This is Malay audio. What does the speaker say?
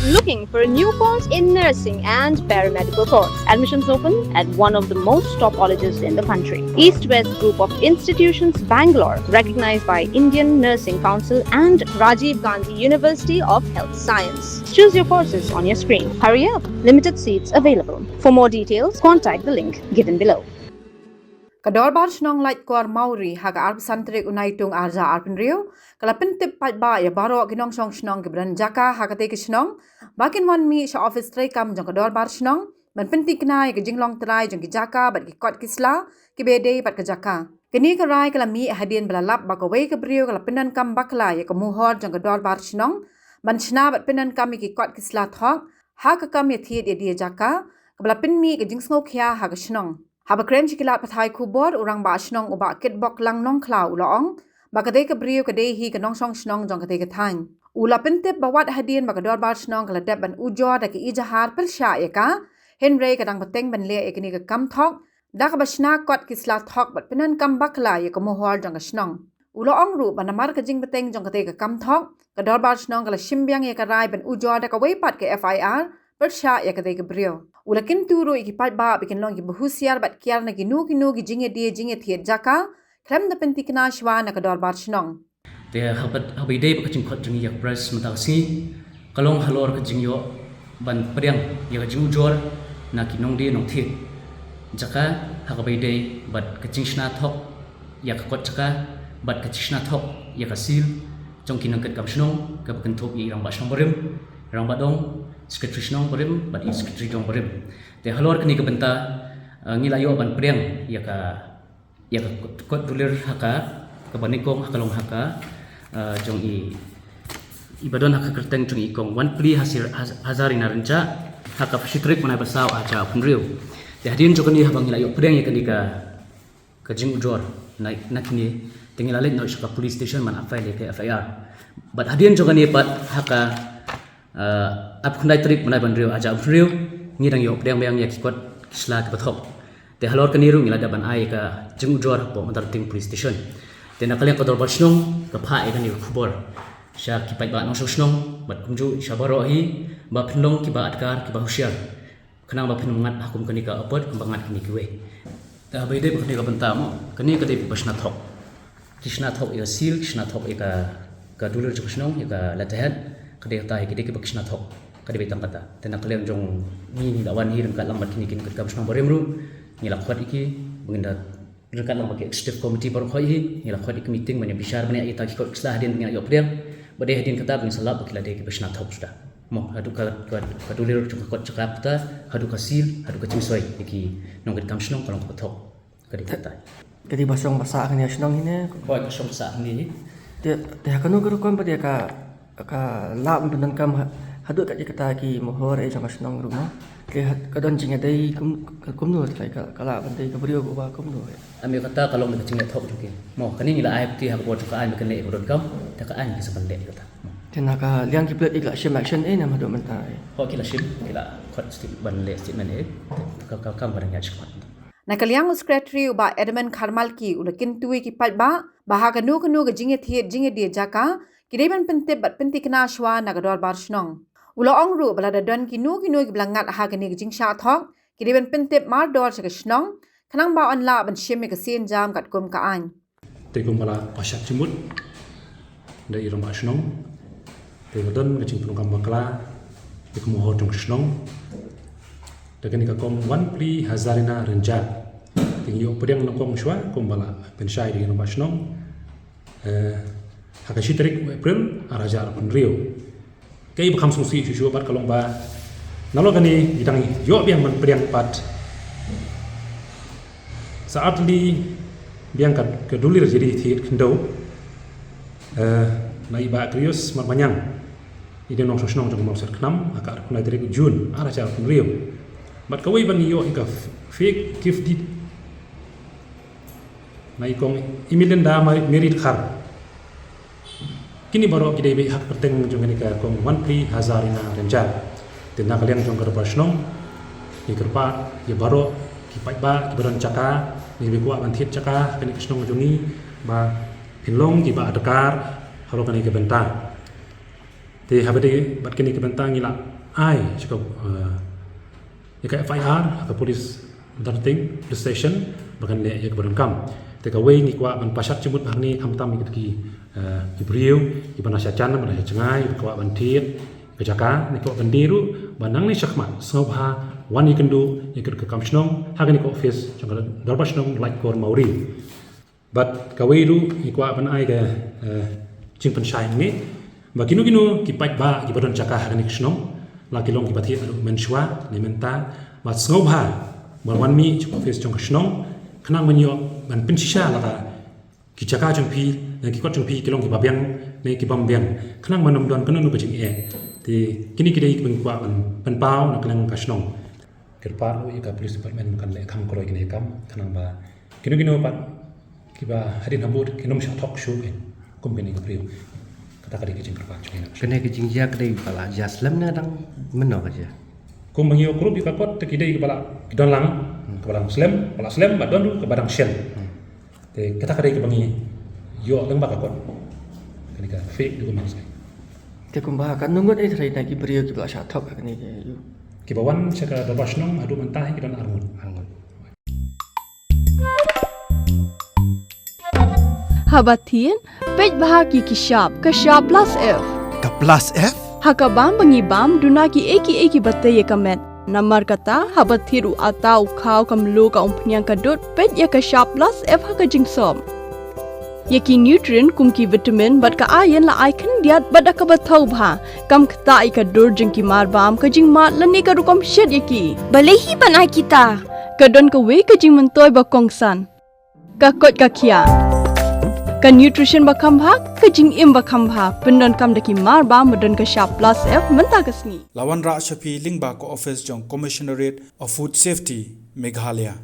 Looking for a new course in nursing and paramedical course? Admissions open at one of the most top colleges in the country. East West Group of Institutions, Bangalore, recognized by Indian Nursing Council and Rajiv Gandhi University of Health Science. Choose your courses on your screen. Hurry up! Limited seats available. For more details, contact the link given below. Kador bar shnong light kor mauri haga arp santrik unaitung arja arpin rio kala pentip pat ba ya baro ginong song shnong gebran jaka haga te shnong bakin wan mi sha office tray kam jong kador bar shnong ban penti kna ya jinglong trai jong jaka bat ki kot kisla ki bede bat ka jaka kini ka rai kala mi hadien balalap ba ka wei ka brio kala penan kam bakla ya ka muhor jong kador bar shnong ban chna bat penan kam ki kot kisla thok ha ka kam ya thi ya dia jaka kabla pin mi ka jing sngo khya haga shnong Haba krem chikilat pathai kubor urang ba shnong uba kitbok lang nong klau ulong ba kadai ka brio kadai hi ka nong song shnong jong kadai ka thain ula pentep bawat hadien ba kador bar shnong kala deb ban ujor da ki ijahar pel sha eka henry kadang pateng ban le ekni ka kam thok da ka bashna kot kisla thok bat penan kam bakla ye ka mohor jong ka shnong ula ong ru ban amar ka jing pateng jong kadai ka kam thok kador bar shnong kala shimbyang ye ka rai ban ujor da ka wei pat ka fir pel sha ye kadai ka brio Ulakin turu ikipat ba bikin long ki bahusiar bat kiar na ginu ki jinge dia jinge thiet jaka klem da penti kna shwa na kador bar shnong te habai dei ba kaching khot jingi yak press mata si kalong halor ka jingyo ban priang ya jing jor na ki nong di nong thiet jaka habai dei bat kaching shna thok yak kot jaka bat kaching shna thok yak asil jong ki nang kat kam shnong ka bakan thok i rang ba shnong barim rang ba dong secretary shnong barim bat i secretary dong barim te halor kini ka benta ngilayo ban priang ya ka kot dulir haka ka banikong hakalong haka jong ibadon haka kerteng jong ikong wan pli hasil hazari narenja haka fashitrik mana basaw aja punriu te hadin jong ni habang ngilayo priang ya kani ka jing ujor nakni tingilale no shaka police station man afai le ka FIR bat hadin jong ni pat haka ap khundai trip mana ban rio aja rio ngirang yo priang yang yakikot kisla ka bathok te halor kani ru ngila daban ai ka jing ujor po mandar ting police station te nakaleng ka dor bashnong ka pha e kani khubor sha ki pai ba no shnong bat kumju shabaro hi ba phnong ki ba atkar ki ba husyar khanang ba phnong ngat hakum kani ka apot kumbangat kini kiwe ta bai de kani ka banta mo kani ka de bashna thok kishna thok ya sil kishna thok e ka dulur jukhnong e ka latahat kadai tai kidai ke bakshna thok kadai betang kata tena kalem jong ni lawan hi rengkat lang matini kin kat kamsnong baremru ngila khot iki menginda rengkat lang bagi executive committee bar khoi hi ngila khot iki meeting mane bishar mane ai taki khot kislah hadin ngila yo priang bade hadin kata bing salap bakila dai ke bashna thok sudah mo hadu ka dulir jong khot chakap ta hadu ka sil hadu ka chimsoi iki nong kat kamsnong kalong ko thok kadai kata Kadi basong basa kan ya senang ini. khoi ka song sa ni Dia kanu guru kon pada ka lab benan kam hadu kat kata ki mohor e jang senang rumah. Ke kadon jinga dai kum nu kai ka lab dai ka brio ba kum nu. ami kata kalau nak cingit thok juga mo kani ngila IFT hak bo ka an kan le rodon kam ta ka an ki sabande kata Tena ka liang ki plate ikla shim action e na madu mentai. ho kila shim kila khot stik ban le statement e ka kam barang ya chkot Nakaliang secretary uba Edmund Kharmalki ulakin tuwi ki pat ba bahaga nu ga jinge thiet jinge dia jaka kireban pentip bat penti kna shwa na kador bar shnong ulo ong ru bala don ki nu ki blangat ha ga ni jing sha thok kireban pentip mar dor sa shnong khanang ba on la ban shim ka sin jam kat kum ka an te kumbala pasyak cimut da irong asnong te godon ga cing kam bakla te kumo ho jong shnong da kani ka kom wan pli hazarina renja ting yo pediang no kom shwa kumbala penshai di irong asnong hakashi tarik April araja arpan rio kay bakam sungsi shu bat kalong ba nalo kani bidang yo biang man pediang pat saat di biang ka dulir jadi thiet kendo na iba krios marmanyang ide nong sosnong jong mau ser knam akar kunai tarik Jun araja arpan rio bat kawai ban yo ika fake gift di na ikong imilen da merit khar kini baru kita ibe hak perteng jong ni ka kong wanpli hazarina renja tena kalian jong ka prashnong ni kerpa ya baru ki pai ba ki baron caka ni be ko ban thiet caka kani krishnong jong ni ba pinlong ki ba adkar halo kani ke benta Te habade bat kini kebentang ila ai cukup ya FIR ke polis darting police station bahkan le ya kebadan kam te ka wei ni kwa ban pasat cimut bahni kam tam ki ibriu ibana syachan ban cengai kwa ban tiet ke jaka ni kwa bandiru banang ni syakmat sngobha wan ikendu ikut ke kamshnong hagani ko office janggal darbashnong like kor mauri but ka wei ru ni kwa ban ai ke jingpan shai ni ba kinu ki pat ba ki badan jaka hagani kshnong la kilong ki bathi alu menshwa ni menta ba sngobha wan mi ci office jong kshnong khnang manyo ban pinshisha la ka ki jaka jong pi na ki kot jong pi kilong ki babyang ne ki bambyang khnang manom don kanu nu bajing e ti kini kidai ki bengkwa ban pau na khnang kashnong kirpar u ka police department kan le kham koroi kini kam khnang ba kinu pat ki ba hadin habut kinom sha thok shu ke kum kini ka priu kata kadi ki jing kirpar china Kena ke jingja kedai pala jaslam na dang meno aja. kum bangio grup di pakot te kidai kepala kidon lang kepala slam pala slam ba don ke badang shen te kata kadi ki bangi yo lang ba kakot kani ka fake du mang sai Te kumba kan nungut trai na ki brio ki pala sha thok ni ke yu. ki bawan saka dabashnong adu mentah ki don armut Habatin, pej bahagi kishap, kashap plus F. Ka plus F? Hakabam bangibam duna ki eki batte ye kamet. Namar kata habathiru atau khau kamlu ka umpnyang kadut pej ye kashap plus F haka jingsom. Yeki nutrient kum ki vitamin bat ka iron la icon diat bat ka bathau bha kam khta I ka dur jing ki mar bam ka jing mat lani ka rukom shed yeki. Balehi banai kita. Kadon ka we ka jing mentoy ba kongsan. Ka kot ka kia. Ka nutrition bakam bhak ka jing im bakam bha pendon kam daki mar ba modon ka sharp plus F menta kasni Lawan Ra Shafi Lingba ko office jong Commissionerate of Food Safety Meghalaya.